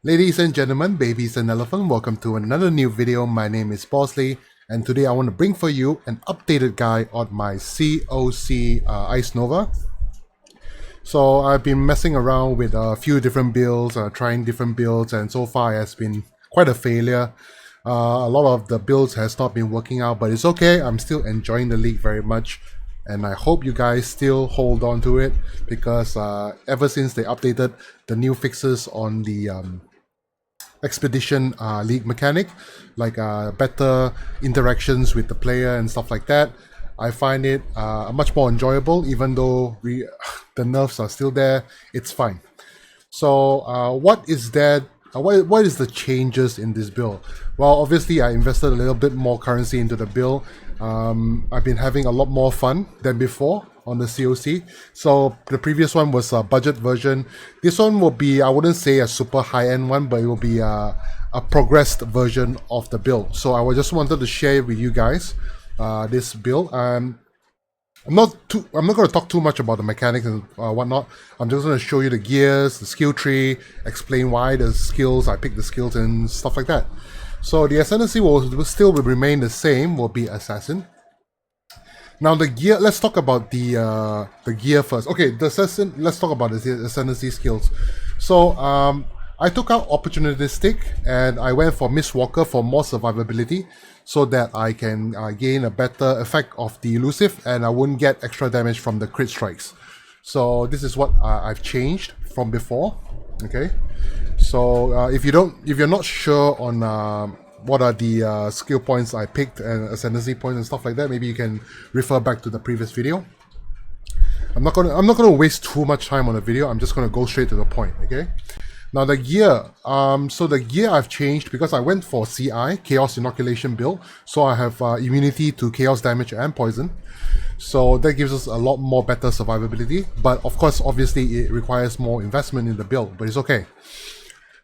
Ladies and gentlemen, babies and elephant, welcome to another new video. My name is Bosley, and today I want to bring for you an updated guide on my CoC Ice Nova. So I've been messing around with a few different builds, trying different builds, and so far it has been quite a failure. A lot of the builds has not been working out, but it's okay. I'm still enjoying the league very much, and I hope you guys still hold on to it because ever since they updated the new fixes on the Expedition League mechanic, like better interactions with the player and stuff like that, I find it much more enjoyable. Even though the nerfs are still there, it's fine. So what is that? What is the changes in this build? Well, obviously I invested a little bit more currency into the build. I've been having a lot more fun than before on the CoC. So the previous one was a budget version. This one will be, I wouldn't say a super high-end one, but it will be a progressed version of the build. So I just wanted to share with you guys this build. I'm not going to talk too much about the mechanics and whatnot. I'm just going to show you the gears, the skill tree, explain why the skills, I picked the skills and stuff like that. So the Ascendancy will still remain the same, will be Assassin. Now the gear, let's talk about the gear first. Okay, let's talk about the Ascendancy skills. So I took out Opportunistic and I went for Mistwalker for more survivability so that I can gain a better effect of the elusive and I wouldn't get extra damage from the crit strikes. So this is what I've changed from before. Okay, so if you're not sure on what are the skill points I picked and Ascendancy points and stuff like that, maybe you can refer back to the previous video. I'm not gonna waste too much time on the video. I'm just gonna go straight to the point. Okay. Now the gear, so the gear I've changed because I went for CI, Chaos Inoculation build, so I have immunity to Chaos damage and poison. So that gives us a lot more better survivability, but of course, obviously it requires more investment in the build, but it's okay.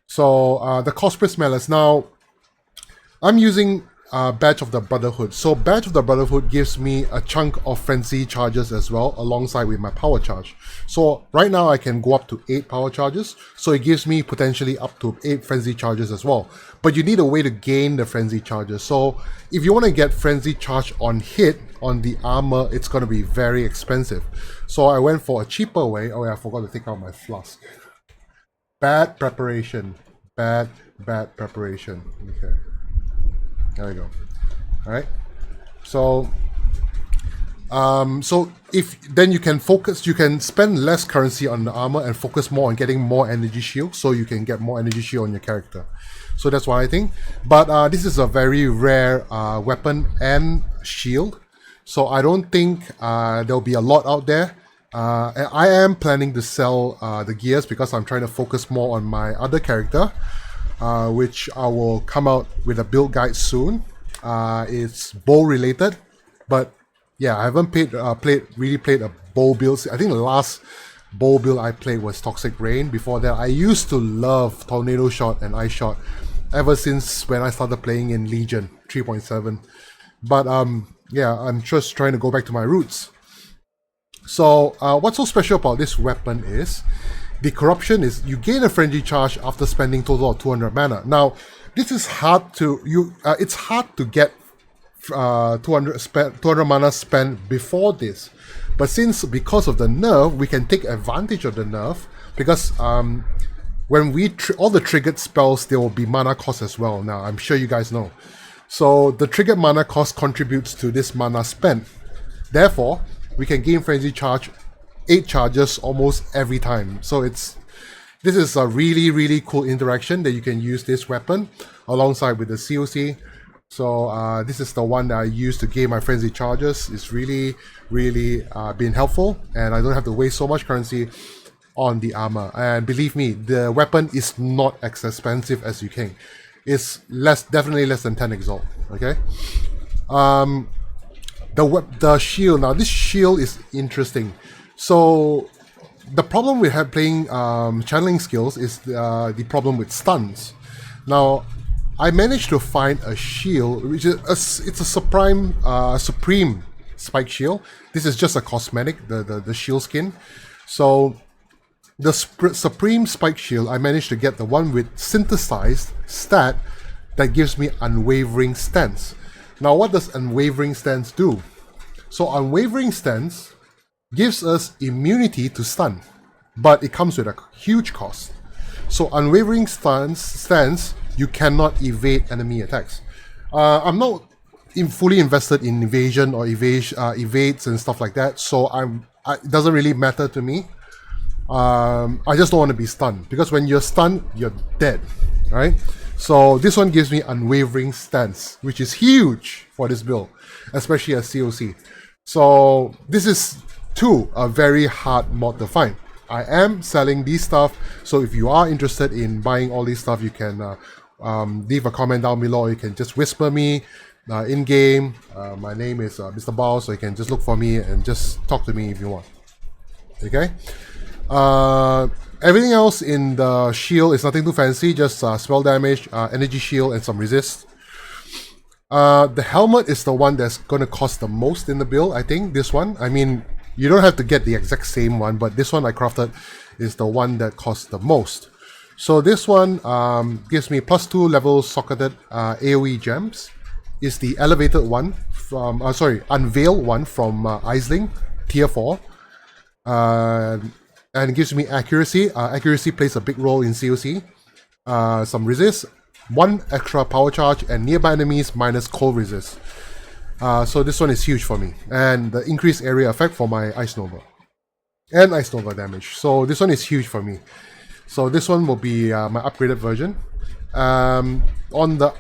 So the Cospress Malice, now I'm using Badge of the Brotherhood. So Badge of the Brotherhood gives me a chunk of Frenzy charges as well, alongside with my power charge. So right now I can go up to 8 power charges, so it gives me potentially up to 8 Frenzy charges as well. But you need a way to gain the Frenzy charges. So if you want to get Frenzy charge on hit, on the armor, it's going to be very expensive. So I went for a cheaper way. Oh yeah, I forgot to take out my flask. Bad preparation. Bad preparation. Okay. There we go. All right. So, so if then you can focus, you can spend less currency on the armor and focus more on getting more energy shield, so you can get more energy shield on your character. So that's what I think. But this is a very rare weapon and shield, so I don't think there'll be a lot out there. I am planning to sell the gears because I'm trying to focus more on my other character. Which I will come out with a build guide soon. It's bow related, but yeah, I haven't really played a bow build. I think the last bow build I played was Toxic Rain. Before that, I used to love Tornado Shot and Ice Shot ever since when I started playing in Legion 3.7. But yeah, I'm just trying to go back to my roots. So what's so special about this weapon is the corruption is you gain a frenzy charge after spending total of 200 mana. Now, this is hard to it's hard to get 200 mana spent before this, but because of the nerf, we can take advantage of the nerf because when we all the triggered spells, there will be mana cost as well. Now, I'm sure you guys know. So the triggered mana cost contributes to this mana spent. Therefore, we can gain frenzy charge 8 charges almost every time. So this is a really cool interaction that you can use this weapon alongside with the CoC. So this is the one that I use to gain my frenzy charges. It's really been helpful, and I don't have to waste so much currency on the armor. And believe me, the weapon is not as expensive as you think. It's definitely less than 10 exalt. Okay. The shield, now this shield is interesting. So the problem we have playing channeling skills is the problem with stuns. Now I managed to find a shield which is it's a supreme spike shield. This is just a cosmetic, the shield skin. So The Supreme Spike Shield, I managed to get the one with synthesized stat that gives me Unwavering Stance. Now, what does Unwavering Stance do? So, Unwavering Stance gives us immunity to stun, but it comes with a huge cost. So, Unwavering Stance, you cannot evade enemy attacks. I'm not fully invested in evasion or evades and stuff like that, so it doesn't really matter to me. I just don't want to be stunned, because when you're stunned, you're dead, right? So this one gives me Unwavering Stance, which is huge for this build, especially as CoC. So this is a very hard mod to find. I am selling these stuff, so if you are interested in buying all these stuff, you can leave a comment down below, or you can just whisper me in game. My name is Mr. Bao, so you can just look for me and just talk to me if you want. Okay. Everything else in the shield is nothing too fancy, just spell damage, energy shield, and some resist. The helmet is the one that's going to cost the most in the build, I think. This one, I mean, you don't have to get the exact same one, but this one I crafted is the one that costs the most. So this one gives me +2 level socketed AoE gems. It's the elevated one from, unveiled one from Aisling, tier 4. And it gives me accuracy. Accuracy plays a big role in CoC. Some resist, 1 extra power charge, and nearby enemies minus cold resist. So this one is huge for me. And the increased area effect for my Ice Nova. And Ice Nova damage. So this one is huge for me. So this one will be my upgraded version. On the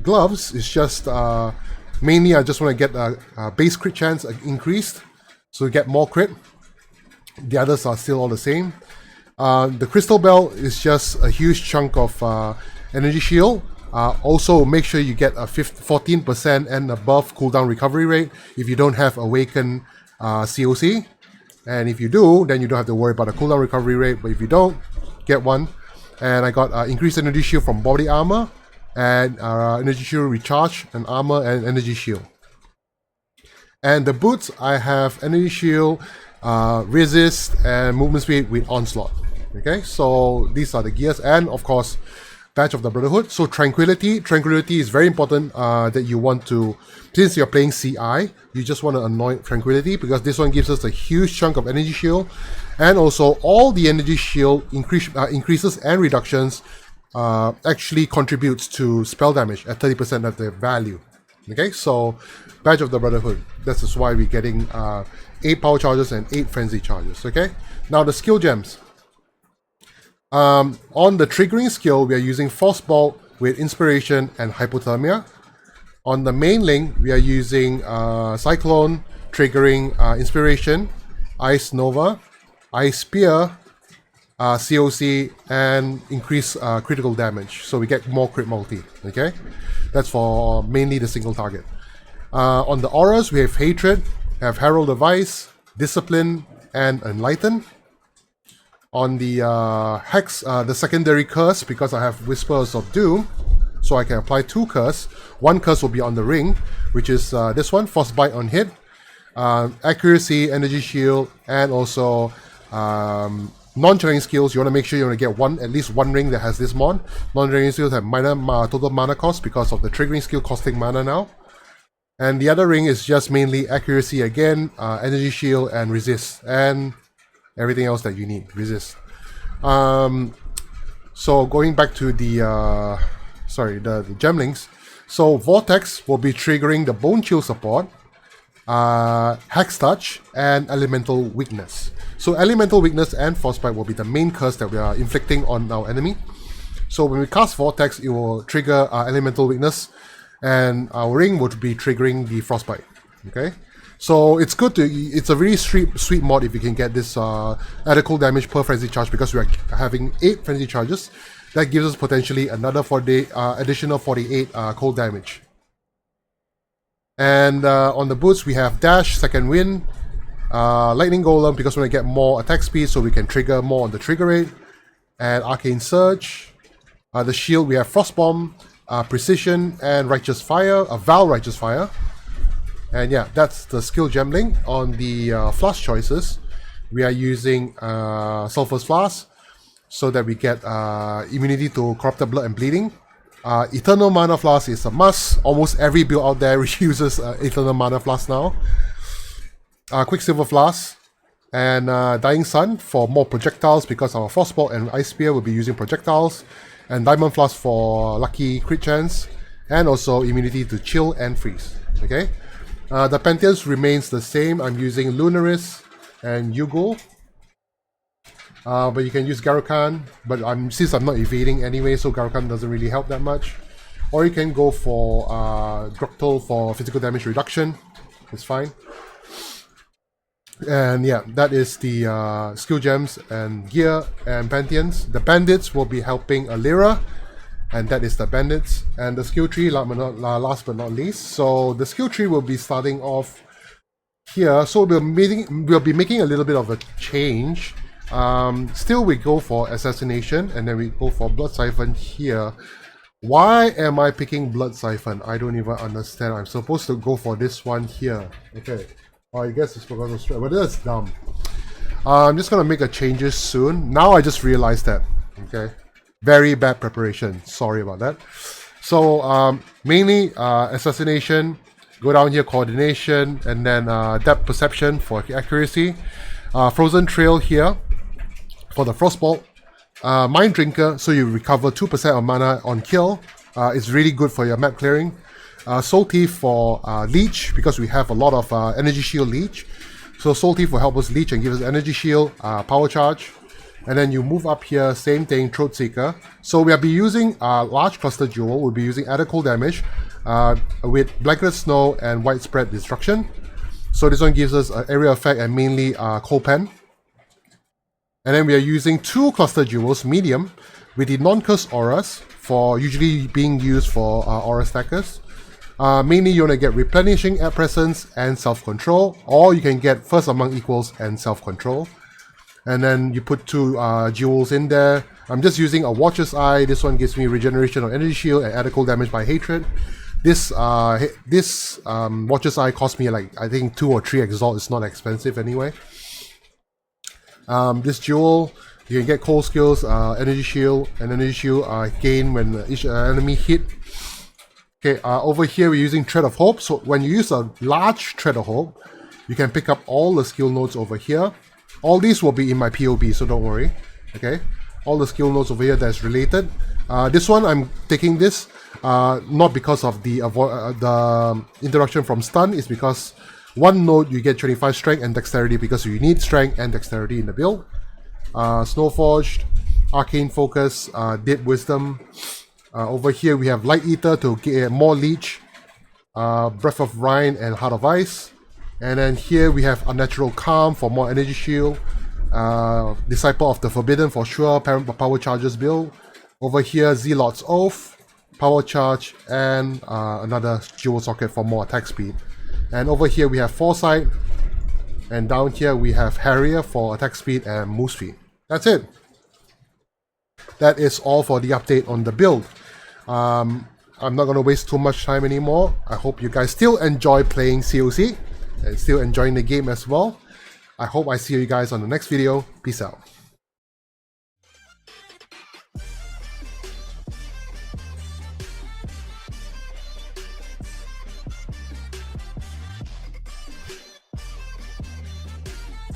gloves, it's just mainly I just want to get a base crit chance increased. So you get more crit. The others are still all the same. The crystal belt is just a huge chunk of energy shield. Also, make sure you get a 14% and above cooldown recovery rate if you don't have Awaken CoC. And if you do, then you don't have to worry about the cooldown recovery rate. But if you don't, get one. And I got increased energy shield from body armor, and energy shield recharge, and armor and energy shield. And the boots, I have energy shield, resist, and movement speed with onslaught. Okay, so these are the gears, and of course, Badge of the Brotherhood. So Tranquility is very important that you want to, since you're playing CI, you just want to anoint Tranquility, because this one gives us a huge chunk of energy shield, and also all the energy shield increases and reductions actually contributes to spell damage at 30% of the value. Okay, so Badge of the Brotherhood, this is why we're getting 8 power charges and 8 frenzy charges. Okay, now the skill gems. On the triggering skill, we are using Frostbolt with Inspiration and Hypothermia. On the main link, we are using Cyclone, triggering Inspiration, Ice Nova, Ice Spear, CoC, and increase critical damage. So we get more crit multi. Okay, that's for mainly the single target. On the auras, we have Hatred, have Herald of Ice, Discipline, and Enlighten. On the Hex, the secondary curse, because I have Whispers of Doom, so I can apply 2 curse. 1 curse will be on the ring, which is this one, Frostbite on hit, accuracy, energy shield, and also non-chilling skills. You want to make sure you want to get at least one ring that has this mod. Non-chilling skills have minor total mana cost because of the triggering skill costing mana now. And the other ring is just mainly accuracy again, energy shield, and resist, and everything else that you need, resist. So going back to the the gem links. So Vortex will be triggering the Bone Chill support, Hex Touch, and Elemental Weakness. So Elemental Weakness and Frostbite will be the main curse that we are inflicting on our enemy. So when we cast Vortex, it will trigger Elemental Weakness, and our ring would be triggering the Frostbite. Okay, so it's good to, it's a really sweet mod if you can get this added cold damage per frenzy charge, because we are having 8 frenzy charges. That gives us potentially another additional 48 cold damage. And on the boots, we have Dash, Second Wind, Lightning Golem, because we want to get more attack speed so we can trigger more on the trigger rate, and Arcane Surge. The shield, we have Frostbomb, Precision, and Righteous Fire, Val Righteous Fire. And yeah, that's the skill gem link. On the flask choices, we are using Sulphur's Flask so that we get immunity to Corrupted Blood and Bleeding. Eternal Mana Flask is a must. Almost every build out there uses Eternal Mana Flask now. Quicksilver Flask and Dying Sun for more projectiles, because our Frostbolt and Ice Spear will be using projectiles. And Diamond Flask for lucky crit chance. And also immunity to chill and freeze. Okay. The pantheons remains the same. I'm using Lunaris and Yugul. But you can use Garukan, but since I'm not evading anyway, so Garukan doesn't really help that much. Or you can go for Groktul for physical damage reduction. It's fine. And yeah, that is the skill gems and gear and pantheons. The bandits will be helping Alira, and that is the bandits. And the skill tree, last but not least. So the skill tree will be starting off here. So we'll be making a little bit of a change. Still we go for Assassination, and then we go for Blood Siphon here. Why am I picking Blood Siphon? I don't even understand. I'm supposed to go for this one here. Okay. I guess it's because of stress, but that's dumb. I'm just gonna make a changes soon. Now I just realized that. Okay. Very bad preparation. Sorry about that. So mainly Assassination, go down here, Coordination, and then Depth Perception for accuracy. Frozen Trail here for the Frostbolt. Mind Drinker, so you recover 2% of mana on kill. It's really good for your map clearing. Soul Thief for Leech, because we have a lot of Energy Shield Leech. So Soul Thief will help us leech and give us Energy Shield, Power Charge. And then you move up here, same thing, Throat Seeker. So we'll be using Large Cluster Jewel. We'll be using Added Cold Damage with Blanketed Snow and Widespread Destruction. So this one gives us an area effect and mainly Cold Pen. And then we are using 2 Cluster Jewels, medium, with the Non-Curse Auras, for usually being used for Aura Stackers. Mainly you want to get Replenishing at Presence and Self-Control, or you can get First Among Equals and Self-Control. And then you put 2 jewels in there. I'm just using a Watcher's Eye. This one gives me Regeneration of Energy Shield and Added Cold Damage by Hatred. This Watcher's Eye cost me like, I think 2 or 3 Exalt. It's not expensive anyway. This jewel, you can get Cold Skills, Energy Shield, and Energy Shield gain when each enemy hit. Okay, over here we're using Thread of Hope. So when you use a large Thread of Hope, you can pick up all the skill nodes over here. All these will be in my POB, so don't worry. Okay, all the skill nodes over here that's related. This one I'm taking this not because of the interruption from stun. It's because one node you get 25 strength and dexterity, because you need strength and dexterity in the build. Snowforged, Arcane Focus, Dead Wisdom. Over here we have Light Eater to get more leech, Breath of Rhine and Heart of Ice. And then here we have Unnatural Calm for more Energy Shield, Disciple of the Forbidden for sure, Power Charges build. Over here Zealot's Oath, Power Charge, and another Jewel Socket for more attack speed. And over here we have Foresight, and down here we have Harrier for attack speed and move speed. That's it. That is all for the update on the build. I'm not going to waste too much time anymore. I hope you guys still enjoy playing CoC and still enjoying the game as well. I hope I see you guys on the next video. Peace out.